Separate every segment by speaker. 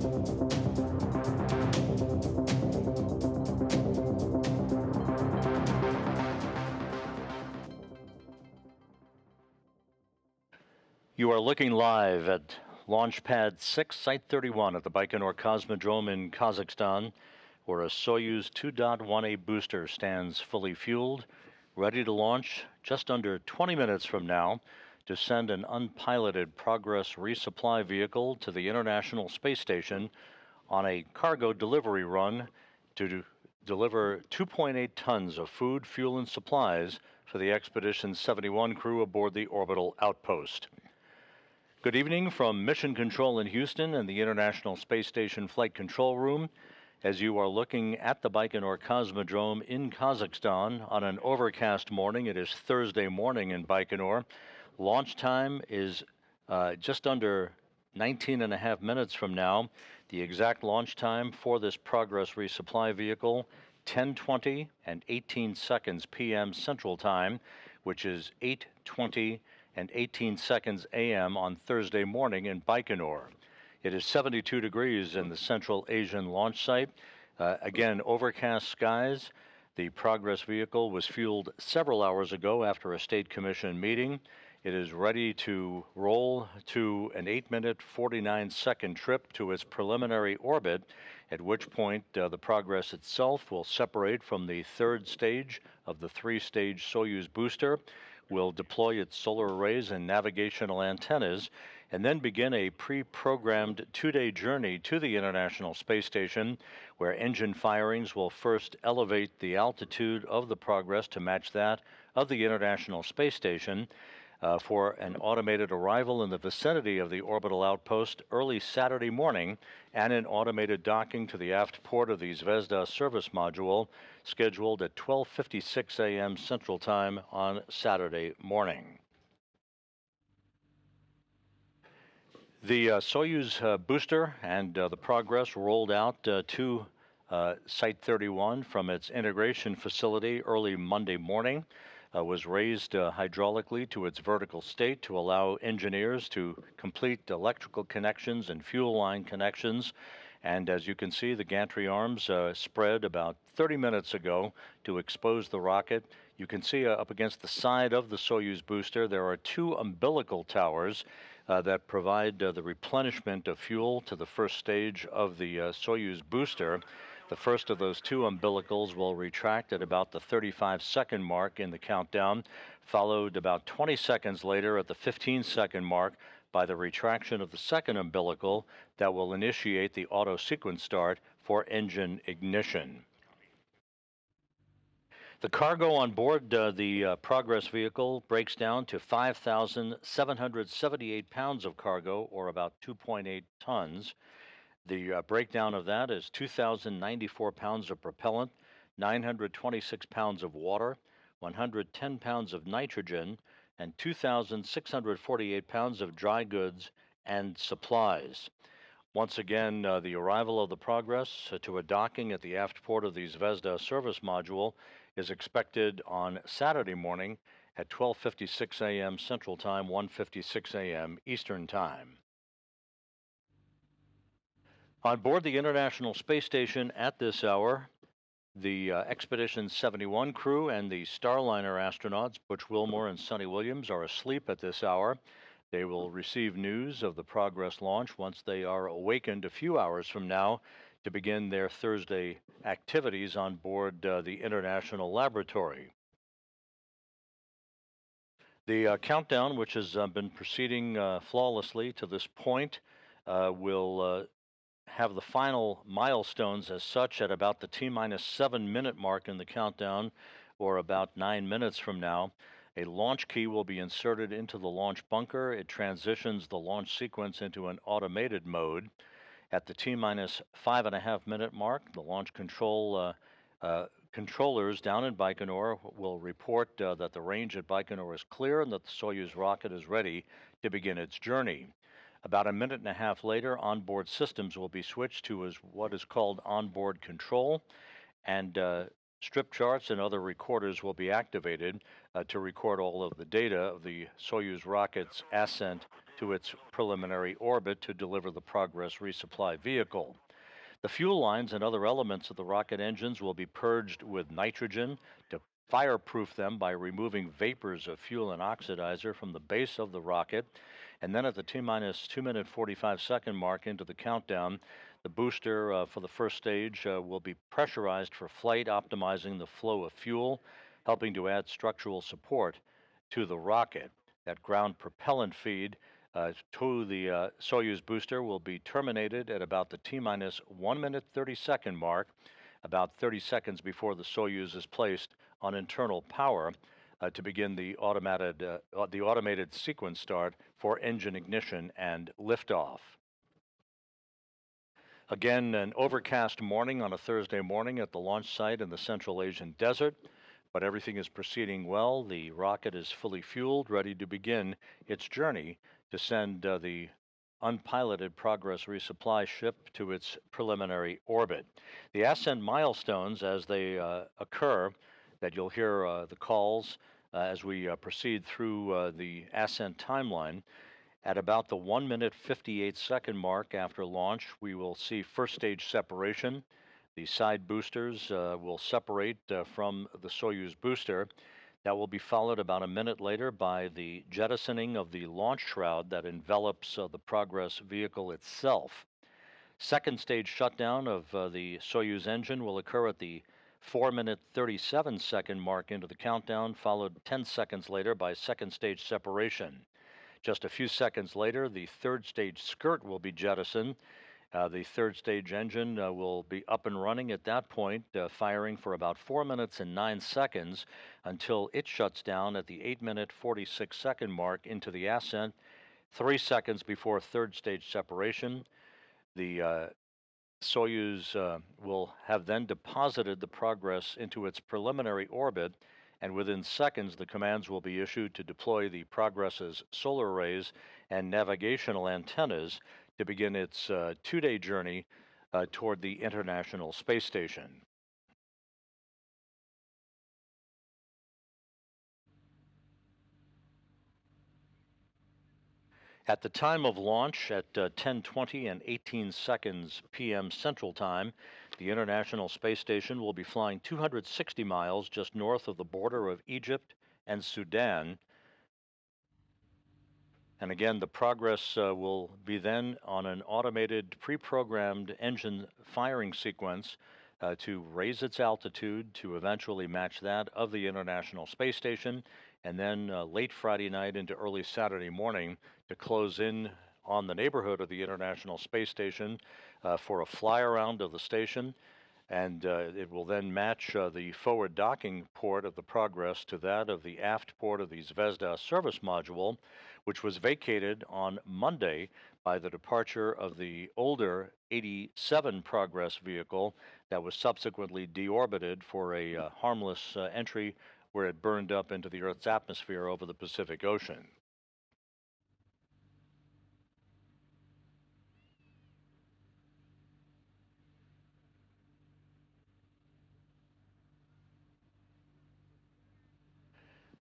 Speaker 1: You are looking live at Launch Pad 6, Site 31 at the Baikonur Cosmodrome in Kazakhstan, where a Soyuz 2.1A booster stands fully fueled, ready to launch just under 20 minutes from now to send an unpiloted Progress resupply vehicle to the International Space Station on a cargo delivery run to deliver 2.8 tons of food, fuel, and supplies for the Expedition 71 crew aboard the orbital outpost. Good evening from Mission Control in Houston and the International Space Station Flight Control Room as you are looking at the Baikonur Cosmodrome in Kazakhstan on an overcast morning. It is Thursday morning in Baikonur. Launch time is just under 19 and a half minutes from now. The exact launch time for this Progress resupply vehicle, 10:20 and 18 seconds p.m. Central Time, which is 8:20 and 18 seconds a.m. on Thursday morning in Baikonur. It is 72 degrees in the Central Asian launch site. Again, overcast skies. The Progress vehicle was fueled several hours ago after a State Commission meeting. It is ready to roll to an 8-minute, 49-second trip to its preliminary orbit, at which point the Progress itself will separate from the third stage of the three-stage Soyuz booster, will deploy its solar arrays and navigational antennas, and then begin a pre-programmed 2-day journey to the International Space Station, where engine firings will first elevate the altitude of the Progress to match that of the International Space Station, for an automated arrival in the vicinity of the orbital outpost early Saturday morning, and an automated docking to the aft port of the Zvezda service module scheduled at 12:56 a.m. Central Time on Saturday morning. The Soyuz booster and the Progress rolled out to Site 31 from its integration facility early Monday morning. Was raised hydraulically to its vertical state to allow engineers to complete electrical connections and fuel line connections. And as you can see, the gantry arms spread about 30 minutes ago to expose the rocket. You can see up against the side of the Soyuz booster, there are two umbilical towers that provide the replenishment of fuel to the first stage of the Soyuz booster. The first of those two umbilicals will retract at about the 35-second mark in the countdown, followed about 20 seconds later at the 15-second mark by the retraction of the second umbilical that will initiate the auto sequence start for engine ignition. The cargo on board the Progress vehicle breaks down to 5,778 pounds of cargo, or about 2.8 tons. The breakdown of that is 2,094 pounds of propellant, 926 pounds of water, 110 pounds of nitrogen, and 2,648 pounds of dry goods and supplies. Once again, the arrival of the Progress to a docking at the aft port of the Zvezda service module is expected on Saturday morning at 12:56 a.m. Central Time, 1:56 a.m. Eastern Time. On board the International Space Station at this hour, the Expedition 71 crew and the Starliner astronauts, Butch Wilmore and Sonny Williams, are asleep at this hour. They will receive news of the Progress launch once they are awakened a few hours from now to begin their Thursday activities on board the International Laboratory. The countdown, which has been proceeding flawlessly to this point, will have the final milestones as such at about the T-minus 7-minute mark in the countdown, or about 9 minutes from now. A launch key will be inserted into the launch bunker. It transitions the launch sequence into an automated mode. At the T-minus 5.5-minute mark, the launch controllers down in Baikonur will report that the range at Baikonur is clear and that the Soyuz rocket is ready to begin its journey. About a minute and a half later, onboard systems will be switched to what is called onboard control, and strip charts and other recorders will be activated to record all of the data of the Soyuz rocket's ascent to its preliminary orbit to deliver the Progress resupply vehicle. The fuel lines and other elements of the rocket engines will be purged with nitrogen to fireproof them by removing vapors of fuel and oxidizer from the base of the rocket. And then at the T minus 2 minute 45-second mark into the countdown, the booster for the first stage will be pressurized for flight, optimizing the flow of fuel, helping to add structural support to the rocket. That ground propellant feed to the Soyuz booster will be terminated at about the T minus 1 minute 30-second mark, about 30 seconds before the Soyuz is placed on internal power to begin the automated sequence start for engine ignition and liftoff. Again, an overcast morning on a Thursday morning at the launch site in the Central Asian desert, but everything is proceeding well. The rocket is fully fueled, ready to begin its journey to send the unpiloted Progress resupply ship to its preliminary orbit. The ascent milestones, as they occur, that you'll hear the calls as we proceed through the ascent timeline. At about the 1 minute 58-second mark after launch, we will see first stage separation. The side boosters will separate from the Soyuz booster. That will be followed about a minute later by the jettisoning of the launch shroud that envelops the Progress vehicle itself. Second stage shutdown of the Soyuz engine will occur at the 4 minute 37-second mark into the countdown, followed 10 seconds later by second stage separation. Just a few seconds later, the third stage skirt will be jettisoned. The third stage engine will be up and running at that point, firing for about 4 minutes and 9 seconds until it shuts down at the 8 minute 46-second mark into the ascent, 3 seconds before third stage separation. The Soyuz will have then deposited the Progress into its preliminary orbit, and within seconds, the commands will be issued to deploy the Progress's solar arrays and navigational antennas to begin its 2 day journey toward the International Space Station. At the time of launch at 10:20 and 18 seconds p.m. Central Time, the International Space Station will be flying 260 miles just north of the border of Egypt and Sudan. And again, the Progress will be then on an automated, pre-programmed engine firing sequence to raise its altitude to eventually match that of the International Space Station, and then late Friday night into early Saturday morning to close in on the neighborhood of the International Space Station for a fly around of the station. And it will then match the forward docking port of the Progress to that of the aft port of the Zvezda service module, which was vacated on Monday by the departure of the older 87 Progress vehicle that was subsequently deorbited for a harmless entry where it burned up into the Earth's atmosphere over the Pacific Ocean.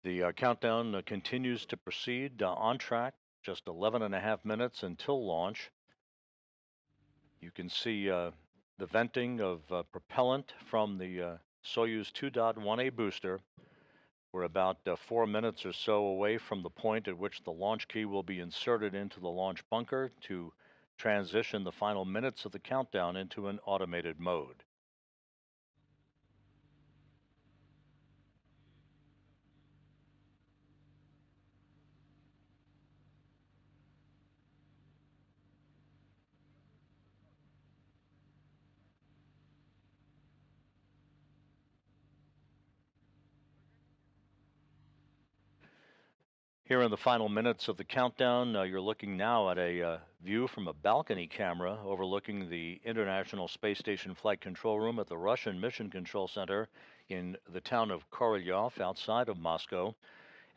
Speaker 1: The countdown continues to proceed on track, just 11 and a half minutes until launch. You can see the venting of propellant from the Soyuz 2.1A booster. We're about 4 minutes or so away from the point at which the launch key will be inserted into the launch bunker to transition the final minutes of the countdown into an automated mode. Here in the final minutes of the countdown, you're looking now at a view from a balcony camera overlooking the International Space Station Flight Control Room at the Russian Mission Control Center in the town of Korolyov outside of Moscow.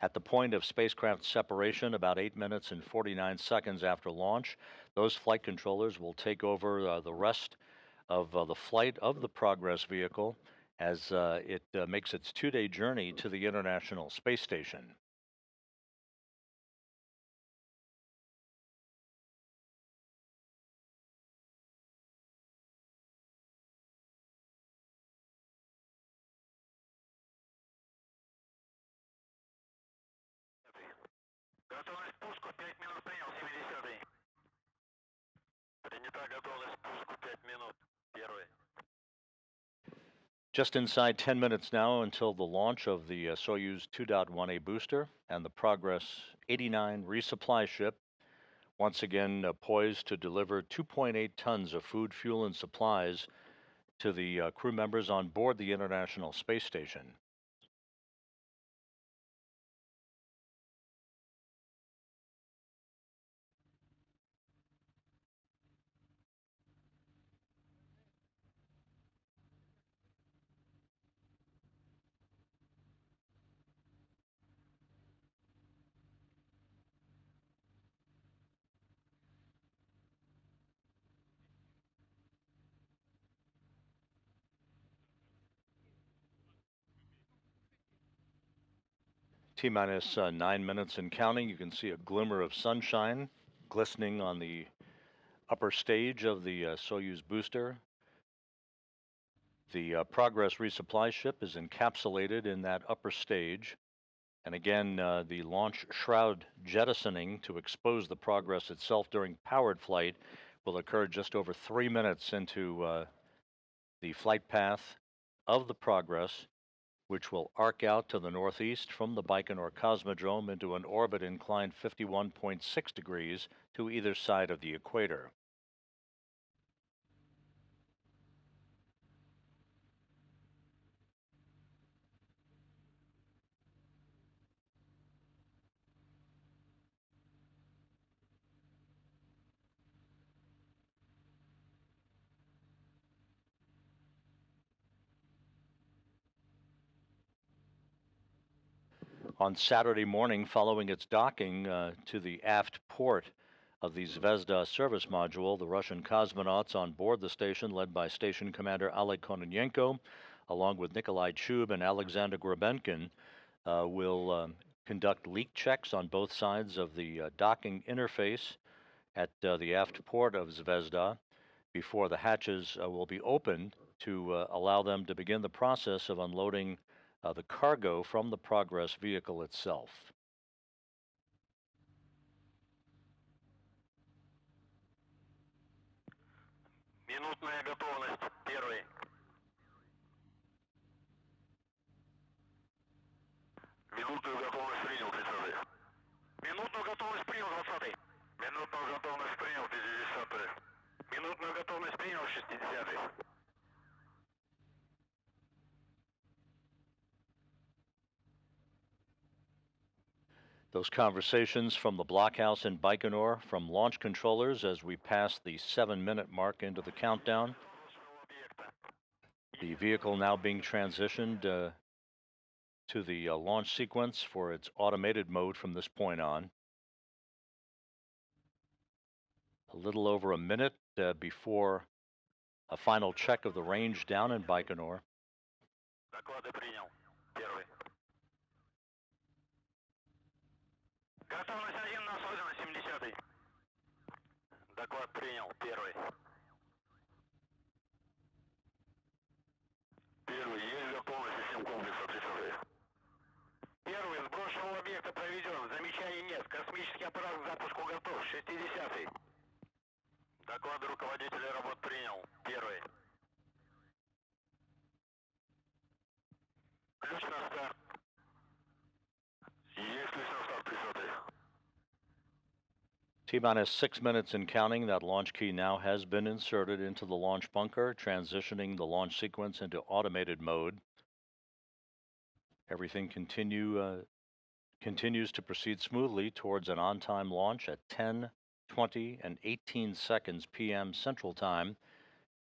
Speaker 1: At the point of spacecraft separation, about 8 minutes and 49 seconds after launch, those flight controllers will take over the rest of the flight of the Progress vehicle as it makes its 2 day journey to the International Space Station. Just inside 10 minutes now until the launch of the Soyuz 2.1A booster and the Progress 89 resupply ship, once again poised to deliver 2.8 tons of food, fuel, and supplies to the crew members on board the International Space Station. T-minus 9 minutes and counting. You can see a glimmer of sunshine glistening on the upper stage of the Soyuz booster. The Progress resupply ship is encapsulated in that upper stage. And again, the launch shroud jettisoning to expose the Progress itself during powered flight will occur just over 3 minutes into the flight path of the Progress, which will arc out to the northeast from the Baikonur Cosmodrome into an orbit inclined 51.6 degrees to either side of the equator. On Saturday morning, following its docking to the aft port of the Zvezda service module, the Russian cosmonauts on board the station, led by Station Commander Oleg Kononenko, along with Nikolai Chub and Alexander Grabenkin, will conduct leak checks on both sides of the docking interface at the aft port of Zvezda before the hatches will be opened to allow them to begin the process of unloading the cargo from the Progress vehicle itself.
Speaker 2: Минутная готовность. Первый. Минутную готовность принял, 30-й. Минутную готовность принял, 20-й. Минутную готовность принял, 50-й. Минутную готовность принял, 60-й.
Speaker 1: Those conversations from the blockhouse in Baikonur from launch controllers as we pass the 7-minute mark into the countdown. The vehicle now being transitioned to the launch sequence for its automated mode from this point on. A little over a minute before a final check of the range down in Baikonur.
Speaker 2: Доклады принял. Первый. Готовность 1 на создана, 70-й. Доклад принял. Первый. Первый. Есть готовность систем комплекса, 30-й. Первый. Сброс шоу объекта проведен. Замечаний нет. Космический аппарат к запуску готов. 60-й. Доклады руководителя работ принял. Первый. Ключ на старт. Есть ключ на старт, 30-й.
Speaker 1: T-minus 6 minutes and counting. That launch key now has been inserted into the launch bunker, transitioning the launch sequence into automated mode. Everything continues to proceed smoothly towards an on-time launch at 10:20 and 18 seconds p.m. Central Time,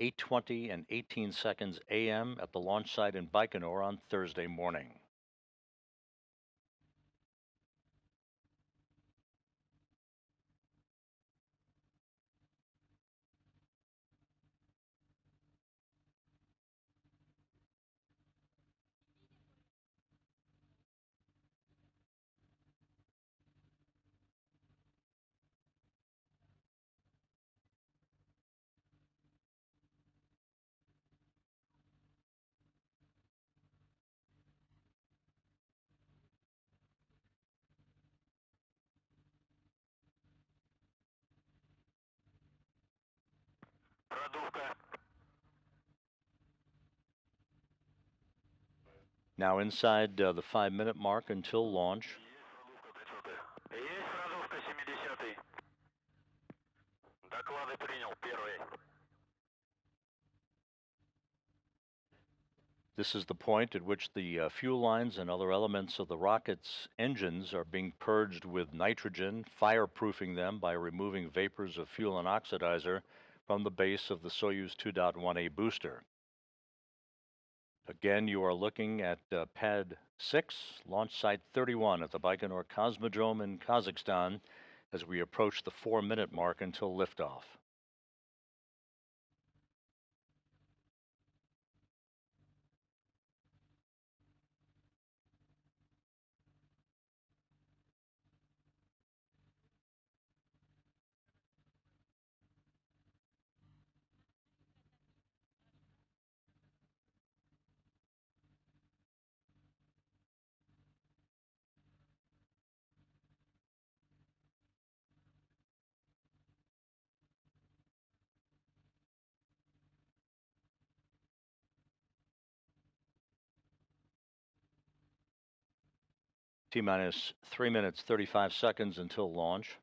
Speaker 1: 8:20 and 18 seconds a.m. at the launch site in Baikonur on Thursday morning.
Speaker 2: Надувка.
Speaker 1: Now inside the 5-minute mark until launch.
Speaker 2: Есть продувка 70-й. Доклады принял, первый.
Speaker 1: This is the point at which the fuel lines and other elements of the rocket's engines are being purged with nitrogen, fireproofing them by removing vapors of fuel and oxidizer from the base of the Soyuz 2.1A booster. Again, you are looking at Pad 6, Launch Site 31 at the Baikonur Cosmodrome in Kazakhstan as we approach the 4-minute mark until liftoff. T-minus 3 minutes, 35 seconds until launch.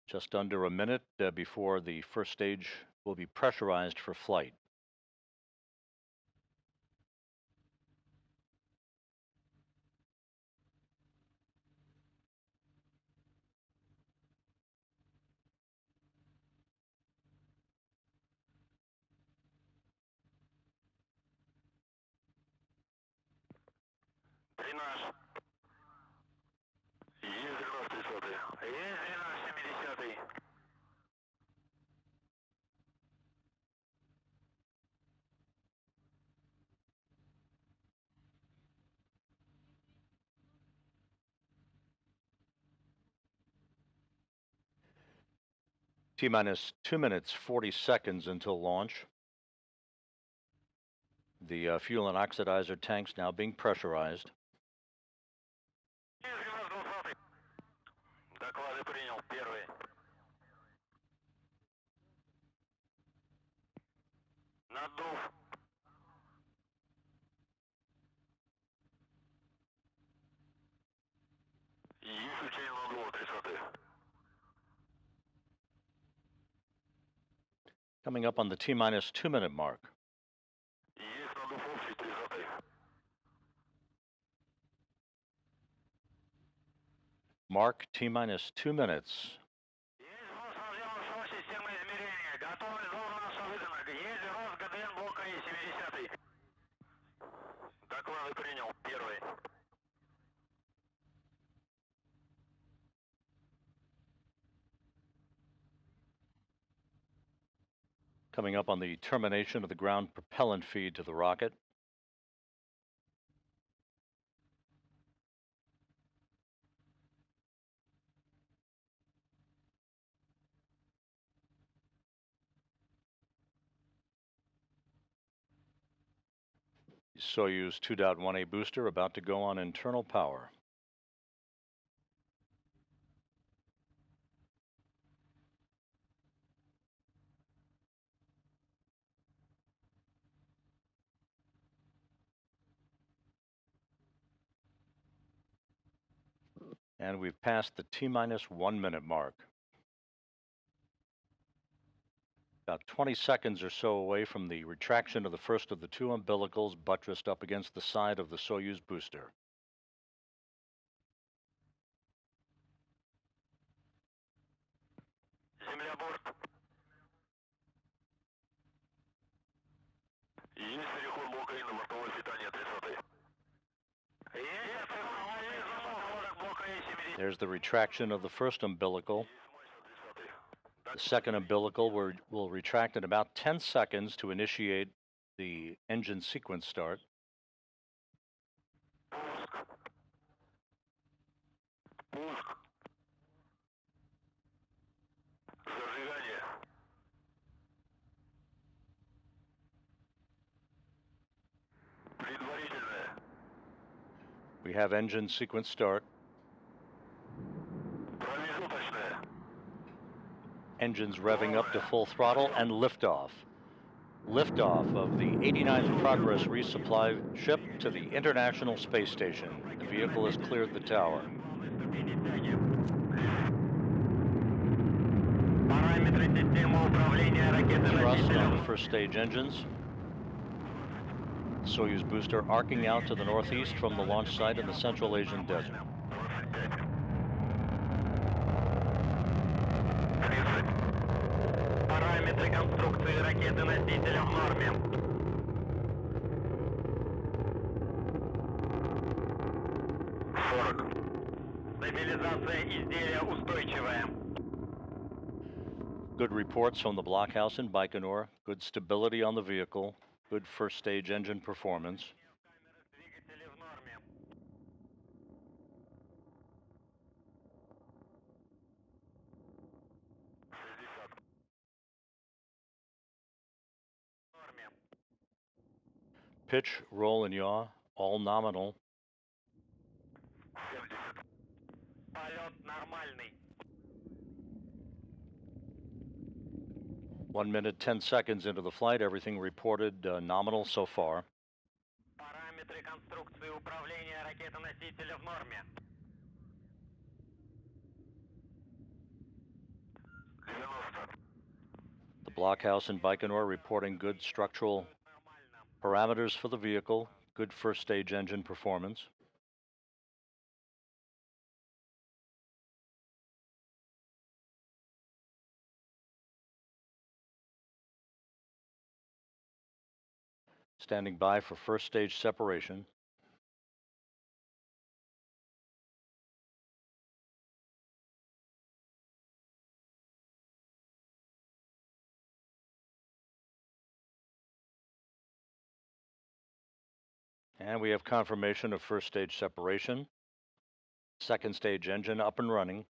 Speaker 1: Just under a minute before the first stage will be pressurized for flight.
Speaker 2: Дренаж. Есть дренаж 300-й. Есть дренаж 70-й.
Speaker 1: T-minus 2 minutes, 40 seconds until launch. The fuel and oxidizer tanks now being pressurized.
Speaker 2: Есть дренаж 20-й. Доклады принял, первый. Надув. Есть учение надува 300-й.
Speaker 1: Coming up on the T-minus 2-minute mark.
Speaker 2: Есть надув общий 300-й.
Speaker 1: Mark, T-minus 2 minutes.
Speaker 2: Есть сброс разъема всего системы измерения. Готовность должности выдана. Есть рост ГДН блока И-70. Доклады принял, первый.
Speaker 1: Coming up on the termination of the ground propellant feed to the rocket. Soyuz 2.1A booster about to go on internal power. And we've passed the T-minus 1 minute mark. About 20 seconds or so away from the retraction of the first of the two umbilicals buttressed up against the side of the Soyuz booster.
Speaker 2: Земля борт. Есть переход блока И на бортовое питание 300-й. Есть замок блока И-70.
Speaker 1: There's the retraction of the first umbilical. The second umbilical will retract in about 10 seconds to initiate the engine sequence start.
Speaker 2: Пуск. Пуск. Зажигание. Предварительное.
Speaker 1: We have engine sequence start.
Speaker 2: Промежуточное.
Speaker 1: Engines revving up to full throttle and liftoff. Liftoff of the 89th Progress resupply ship to the International Space Station. The vehicle has cleared the tower. Thrust on first stage engines. Soyuz booster arcing out to the northeast from the launch site in the Central Asian desert.
Speaker 2: Параметры конструкции ракеты-носителя в норме. 40. Стабилизация изделия устойчивая.
Speaker 1: Good reports from the blockhouse in Baikonur. Good stability on the vehicle. Good first stage engine performance.
Speaker 2: Двигатели в норме. Норме.
Speaker 1: Pitch, roll, and yaw, all nominal.
Speaker 2: 70. Полет нормальный.
Speaker 1: 1 minute, 10 seconds into the flight, everything reported nominal so far.
Speaker 2: Параметры конструкции управления ракеты-носителя в норме. 90.
Speaker 1: The blockhouse in Baikonur reporting good structural parameters for the vehicle, good first stage engine performance. Standing by for first stage separation. And we have confirmation of first stage separation. Second stage engine up and running.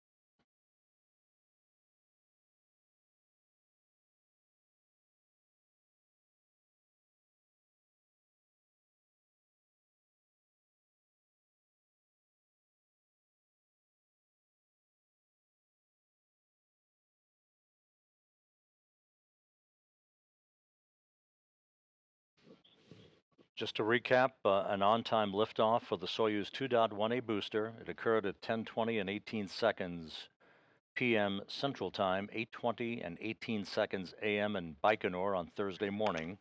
Speaker 1: Just to recap, an on-time liftoff for the Soyuz 2.1A booster. It occurred at 10:20 and 18 seconds p.m. Central Time, 8:20 and 18 seconds a.m. in Baikonur on Thursday morning.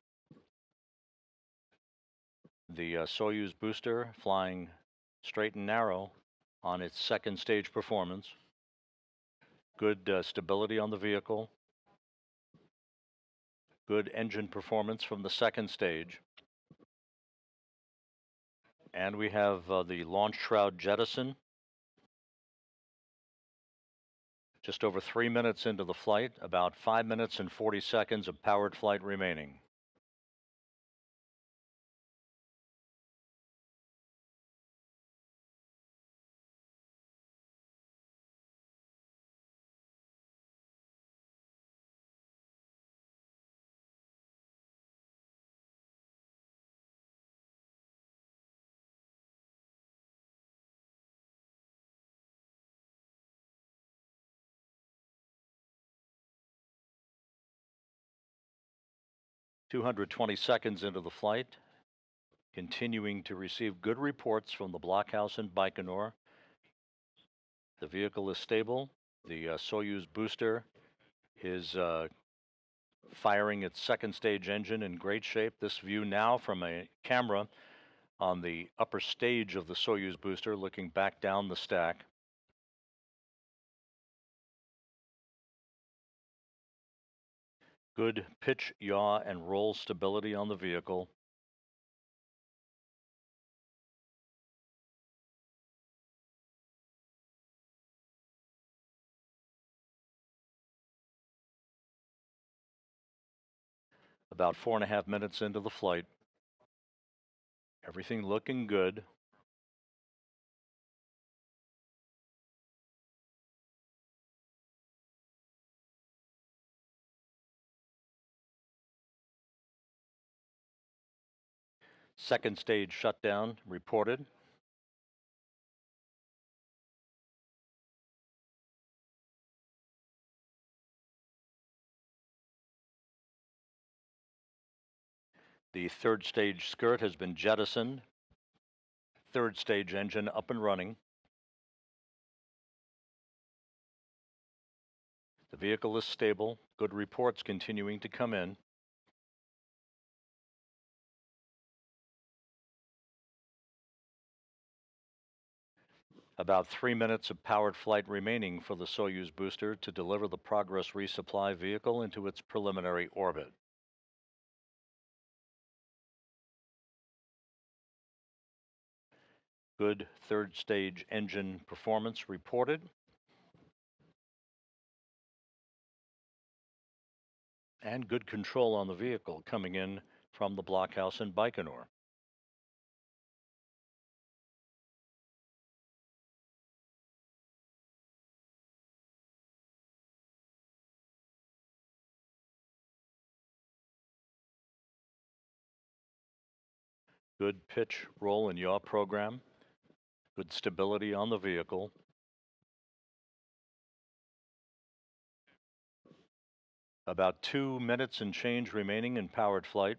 Speaker 1: The Soyuz booster flying straight and narrow on its second stage performance. Good stability on the vehicle. Good engine performance from the second stage. And we have the launch shroud jettison. Just over 3 minutes into the flight, about 5 minutes and 40 seconds of powered flight remaining. "220 seconds into the flight, continuing to receive good reports from the blockhouse in Baikonur. The vehicle is stable. The Soyuz booster is firing its second stage engine in great shape. This view now from a camera on the upper stage of the Soyuz booster looking back down the stack. Good pitch, yaw, and roll stability on the vehicle. About 4.5 minutes into the flight. Everything looking good. Second stage shutdown reported. The third stage skirt has been jettisoned. Third stage engine up and running. The vehicle is stable. Good reports continuing to come in. About 3 minutes of powered flight remaining for the Soyuz booster to deliver the Progress resupply vehicle into its preliminary orbit. Good third stage engine performance reported. And good control on the vehicle coming in from the blockhouse in Baikonur. Good pitch, roll, and yaw program. Good stability on the vehicle. About 2 minutes and change remaining in powered flight.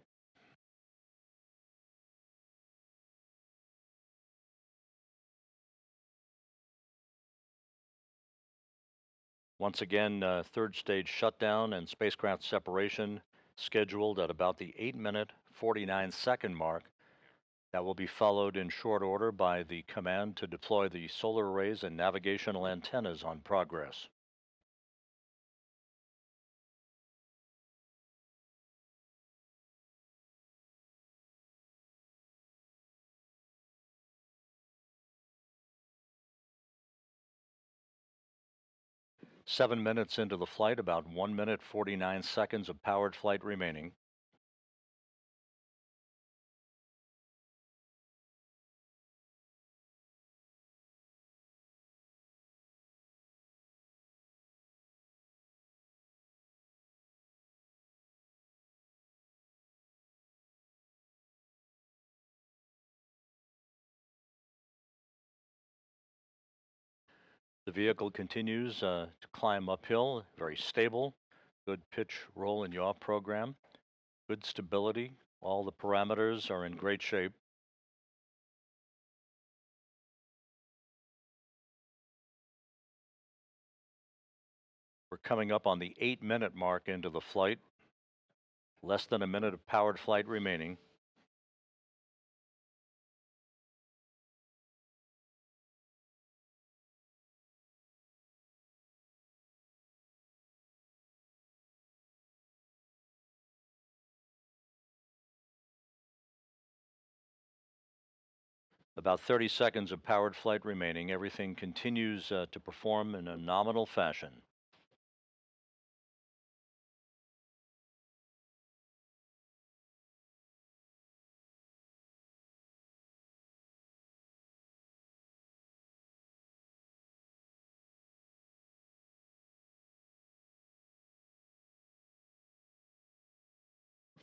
Speaker 1: Once again, third stage shutdown and spacecraft separation scheduled at about the 8-minute, 49-second mark. That will be followed in short order by the command to deploy the solar arrays and navigational antennas on Progress. Seven minutes into the flight, about 1 minute, 49 seconds of powered flight remaining. The vehicle continues to climb uphill, very stable, good pitch, roll, and yaw program, good stability. All the parameters are in great shape. We're coming up on the 8-minute mark into the flight. Less than a minute of powered flight remaining. About 30 seconds of powered flight remaining. Everything continues to perform in a nominal fashion.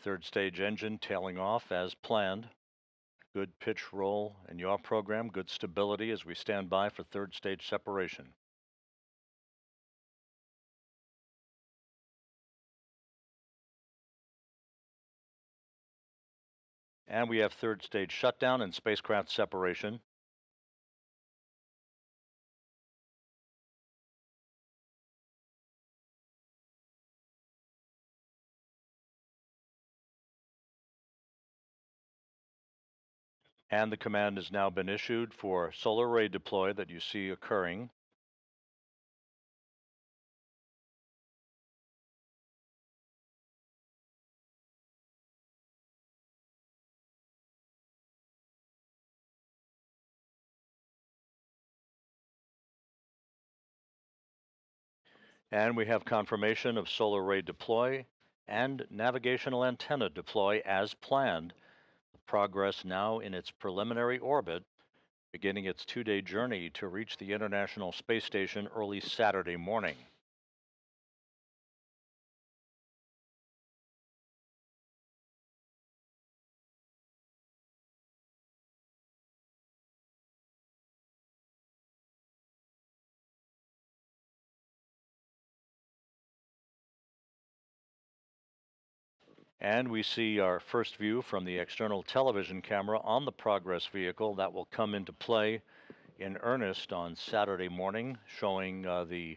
Speaker 1: Third stage engine tailing off as planned. Good pitch, roll, and yaw program. Good stability as we stand by for third stage separation. And we have third stage shutdown and spacecraft separation. And the command has now been issued for solar array deploy that you see occurring. And we have confirmation of solar array deploy and navigational antenna deploy as planned. Progress now in its preliminary orbit, beginning its 2-day journey to reach the International Space Station early Saturday morning. And we see our first view from the external television camera on the Progress vehicle that will come into play in earnest on Saturday morning, showing the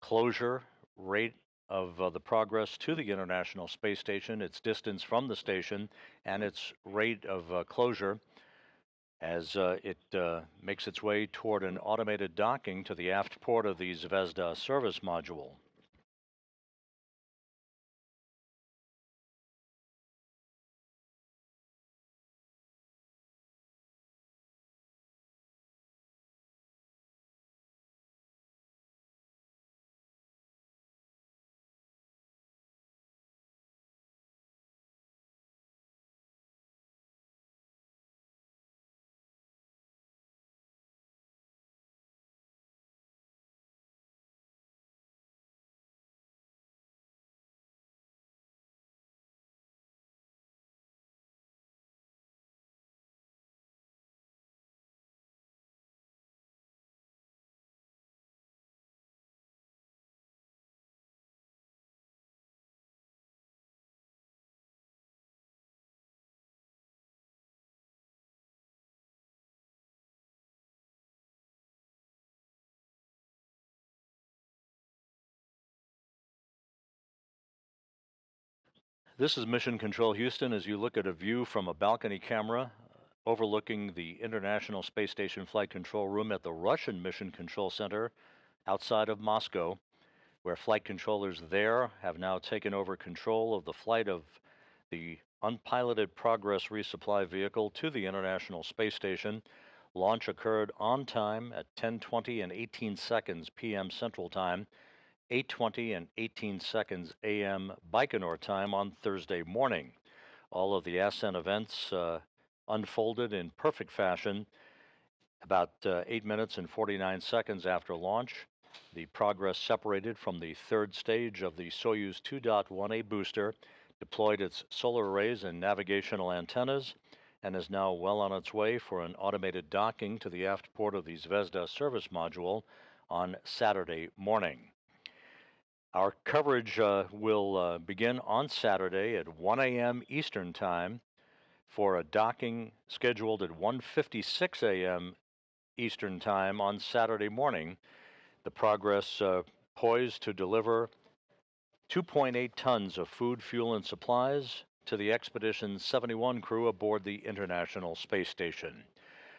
Speaker 1: closure rate of the Progress to the International Space Station, its distance from the station, and its rate of closure as it makes its way toward an automated docking to the aft port of the Zvezda service module. This is Mission Control Houston as you look at a view from a balcony camera overlooking the International Space Station Flight Control Room at the Russian Mission Control Center outside of Moscow, where flight controllers there have now taken over control of the flight of the unpiloted Progress resupply vehicle to the International Space Station. Launch occurred on time at 10:20 and 18 seconds p.m. Central Time, 8:20 and 18 seconds a.m. Baikonur time on Thursday morning. All of the ascent events unfolded in perfect fashion. About 8 minutes and 49 seconds after launch, the Progress separated from the third stage of the Soyuz 2.1A booster, deployed its solar arrays and navigational antennas, and is now well on its way for an automated docking to the aft port of the Zvezda service module on Saturday morning. Our coverage will begin on Saturday at 1 a.m. Eastern Time for a docking scheduled at 1:56 a.m. Eastern Time on Saturday morning. The Progress poised to deliver 2.8 tons of food, fuel, and supplies to the Expedition 71 crew aboard the International Space Station.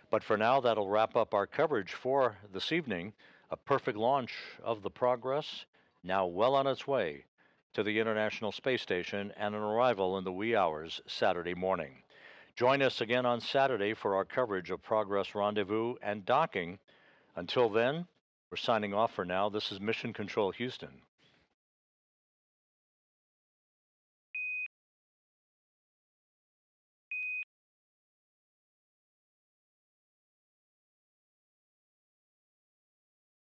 Speaker 1: But for now, that'll wrap up our coverage for this evening. A perfect launch of the Progress, now well on its way to the International Space Station, and an arrival in the wee hours Saturday morning. Join us again on Saturday for our coverage of Progress rendezvous and docking. Until then, we're signing off for now. This is Mission Control Houston.